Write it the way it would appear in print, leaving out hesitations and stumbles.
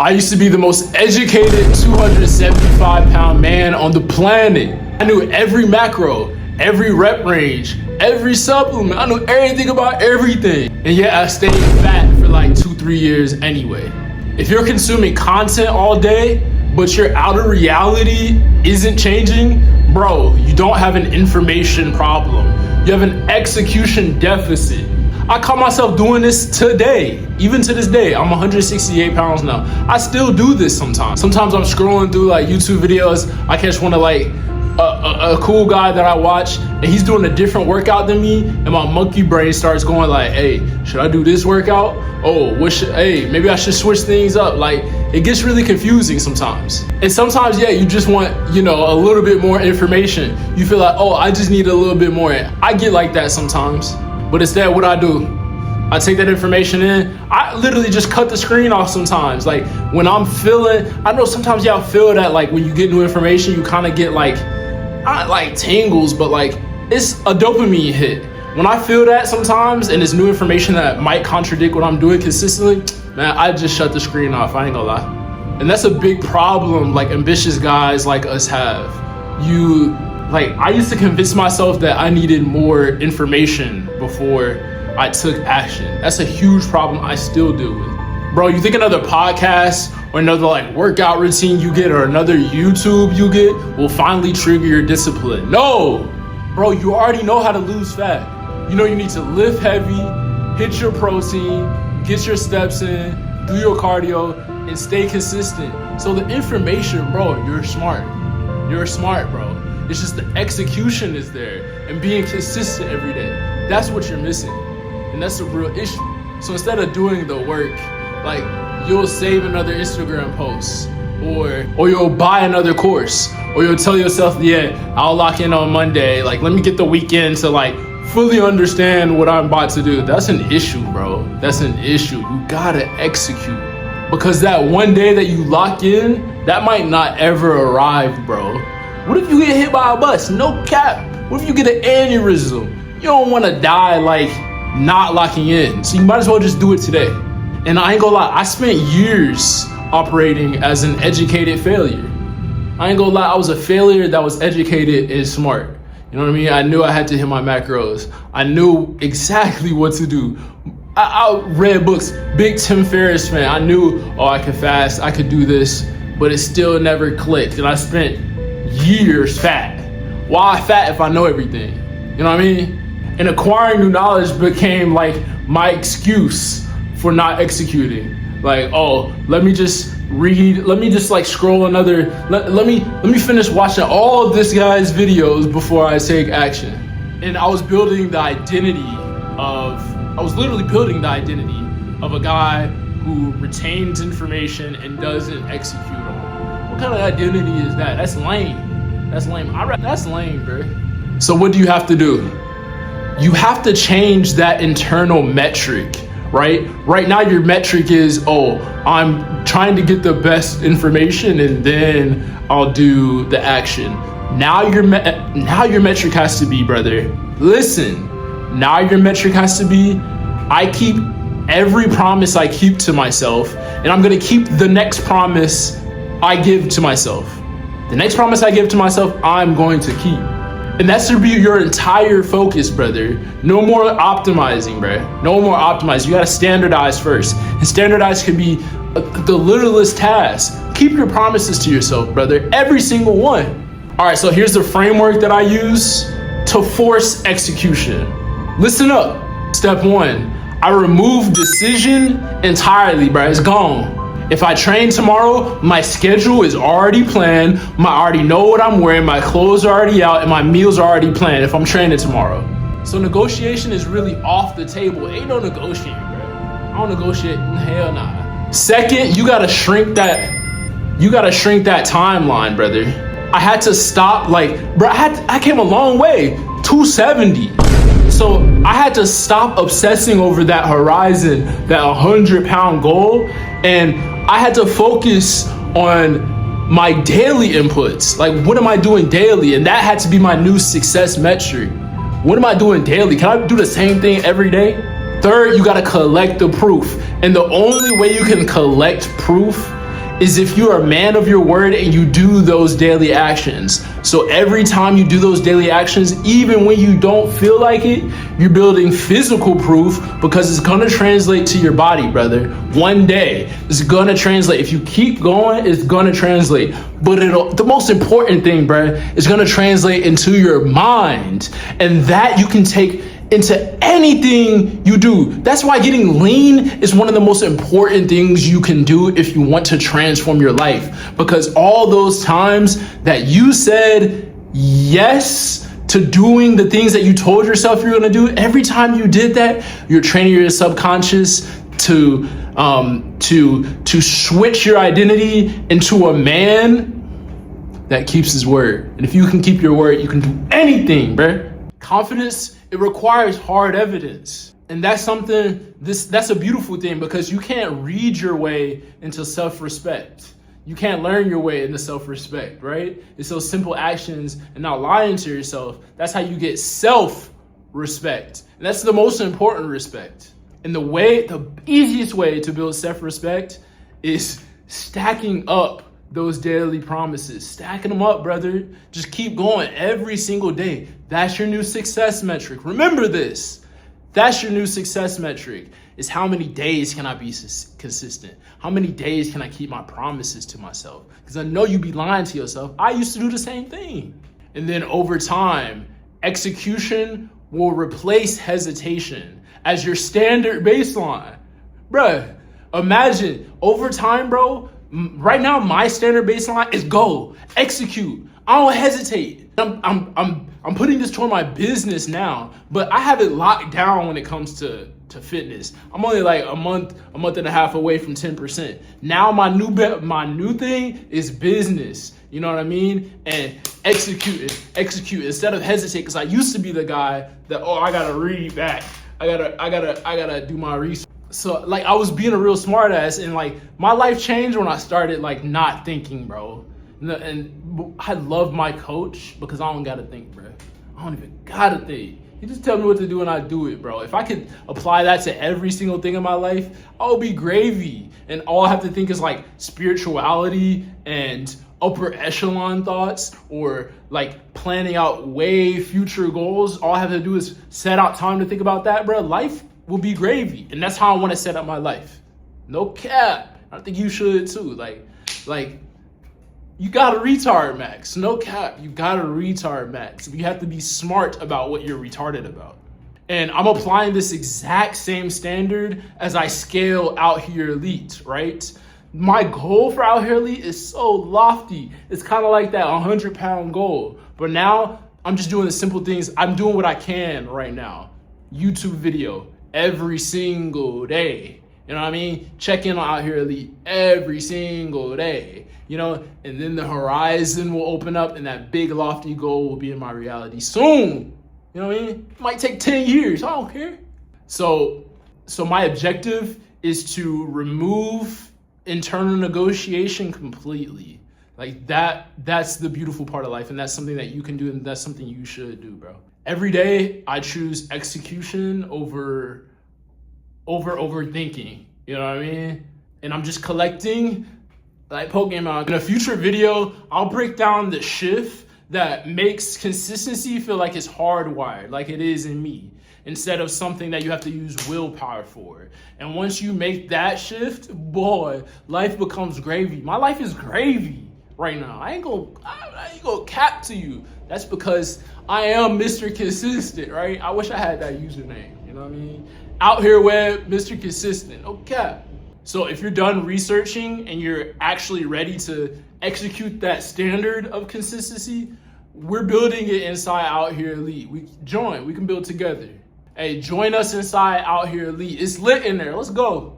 I used to be the most educated 275-pound man on the planet. I knew every macro, every rep range, every supplement. I knew everything about everything. And yet I stayed fat for like 2-3 years anyway. If you're consuming content all day, but your outer reality isn't changing, bro, you don't have an information problem. You have an execution deficit. I caught myself doing this today. Even to this day, I'm 168 pounds now. I still do this sometimes. Sometimes I'm scrolling through like YouTube videos. I catch one of like a cool guy that I watch, and he's doing a different workout than me, and my monkey brain starts going like, hey, should I do this workout? Oh, maybe I should switch things up. Like, it gets really confusing sometimes. And sometimes, yeah, you just want, a little bit more information. You feel like, oh, I just need a little bit more. I get like that sometimes. But instead, what I do, I take that information in. I literally just cut the screen off sometimes. Like when I'm feeling, I know sometimes y'all feel that like when you get new information, you kind of get like, not like tingles, but like it's a dopamine hit. When I feel that sometimes and it's new information that might contradict what I'm doing consistently, man, I just shut the screen off. I ain't gonna lie. And that's a big problem like ambitious guys like us have. I used to convince myself that I needed more information before I took action. That's a huge problem I still deal with. Bro, you think another podcast or another like workout routine you get or another YouTube you get will finally trigger your discipline? No, bro, you already know how to lose fat. You know you need to lift heavy, hit your protein, get your steps in, do your cardio, and stay consistent. So the information, bro, you're smart. You're smart, bro. It's just the execution is there and being consistent every day. That's what you're missing. And that's the real issue. So instead of doing the work, like you'll save another Instagram post or you'll buy another course or you'll tell yourself, yeah, I'll lock in on Monday. Like, let me get the weekend to like fully understand what I'm about to do. That's an issue, bro. That's an issue. You gotta execute. Because that one day that you lock in, that might not ever arrive, bro. What if you get hit by a bus? No cap. What if you get an aneurysm? You don't want to die like not locking in. So you might as well just do it today. And I ain't gonna lie, I spent years operating as an educated failure. I ain't gonna lie, I was a failure that was educated and smart. You know what I mean? I knew I had to hit my macros. I knew exactly what to do. I read books, big Tim Ferriss fan. I knew, I could fast, I could do this, but it still never clicked. And I spent years fat. Why fat if I know everything? You know what I mean? And acquiring new knowledge became like my excuse for not executing. Like, let me just read, let me just like scroll another, let me finish watching all of this guy's videos before I take action. And I was literally building the identity of a guy who retains information and doesn't execute on it. What kind of identity is that? That's lame. That's lame, bro. So what do you have to do? You have to change that internal metric, right? Right now your metric is, I'm trying to get the best information and then I'll do the action. Now your metric has to be, brother, listen. Now your metric has to be, I keep every promise I keep to myself, and I'm gonna keep the next promise I give to myself. The next promise I give to myself, I'm going to keep. And that should be your entire focus, brother. No more optimizing, bro. No more optimizing. You gotta standardize first. And standardize can be the littlest task. Keep your promises to yourself, brother. Every single one. All right, so here's the framework that I use to force execution. Listen up. Step 1, I remove decision entirely, bro. It's gone. If I train tomorrow, my schedule is already planned. I already know what I'm wearing. My clothes are already out and my meals are already planned if I'm training tomorrow. So negotiation is really off the table. Ain't no negotiating, bro. I don't negotiate. Hell nah. Second, you gotta shrink that timeline, brother. I had to stop, I came a long way, 270. So I had to stop obsessing over that horizon, that 100-pound goal, and I had to focus on my daily inputs. Like, what am I doing daily? And that had to be my new success metric. What am I doing daily? Can I do the same thing every day? Third, you gotta collect the proof. And the only way you can collect proof is if you are a man of your word and you do those daily actions. So every time you do those daily actions, even when you don't feel like it, you're building physical proof, because it's gonna translate to your body, brother. One day, it's gonna translate. If you keep going, it's gonna translate. But the most important thing, bro, is gonna translate into your mind. And that you can take into anything you do. That's why getting lean is one of the most important things you can do if you want to transform your life. Because all those times that you said yes to doing the things that you told yourself you're gonna do, every time you did that, you're training your subconscious to switch your identity into a man that keeps his word. And if you can keep your word, you can do anything, bruh. Confidence, it requires hard evidence. And that's something, that's a beautiful thing, because you can't read your way into self-respect. You can't learn your way into self-respect, right? It's those simple actions and not lying to yourself. That's how you get self-respect. And that's the most important respect. And the easiest way to build self-respect is stacking up those daily promises, stacking them up, brother. Just keep going every single day. That's your new success metric. Remember this. That's your new success metric, is how many days can I be consistent? How many days can I keep my promises to myself? Because I know you be lying to yourself. I used to do the same thing. And then over time, execution will replace hesitation as your standard baseline. Bruh, imagine over time, bro. Right now, my standard baseline is go, execute. I don't hesitate. I'm putting this toward my business now, but I have it locked down when it comes to fitness. I'm only like a month and a half away from 10%. Now my new thing is business. You know what I mean? And execute instead of hesitate. Because I used to be the guy that, I gotta read back. I gotta do my research. So like I was being a real smart ass, and like my life changed when I started like not thinking, bro. And I love my coach because I don't gotta think, bro. I don't even gotta think. He just tell me what to do and I do it, bro. If I could apply that to every single thing in my life, I'll be gravy. And all I have to think is like spirituality and upper echelon thoughts, or like planning out way future goals. All I have to do is set out time to think about that, bro. Life will be gravy. And that's how I want to set up my life. No cap. I think you should too. Like you gotta retard max. No cap. You gotta retard max. You have to be smart about what you're retarded about. And I'm applying this exact same standard as I scale OutHere Elite, right? My goal for OutHere Elite is so lofty. It's kind of like that 100-pound goal. But now I'm just doing the simple things. I'm doing what I can right now. YouTube video every single day. You know what I mean? Check in on OutHere Elite every single day. You know, and then the horizon will open up and that big lofty goal will be in my reality soon. You know what I mean? It might take 10 years. I don't care. So my objective is to remove internal negotiation completely. Like that's the beautiful part of life, and that's something that you can do, and that's something you should do, bro. Every day I choose execution over overthinking. You know what I mean? And I'm just collecting like Pokemon. In a future video, I'll break down the shift that makes consistency feel like it's hardwired, like it is in me, instead of something that you have to use willpower for. And once you make that shift, boy, life becomes gravy. My life is gravy right now. I ain't gonna cap to you. That's because I am Mr. Consistent, right? I wish I had that username, you know what I mean? OutHere Web, Mr. Consistent, no cap. So if you're done researching and you're actually ready to execute that standard of consistency, we're building it inside OutHere Elite. We can build together. Hey, join us inside OutHere Elite. It's lit in there. Let's go.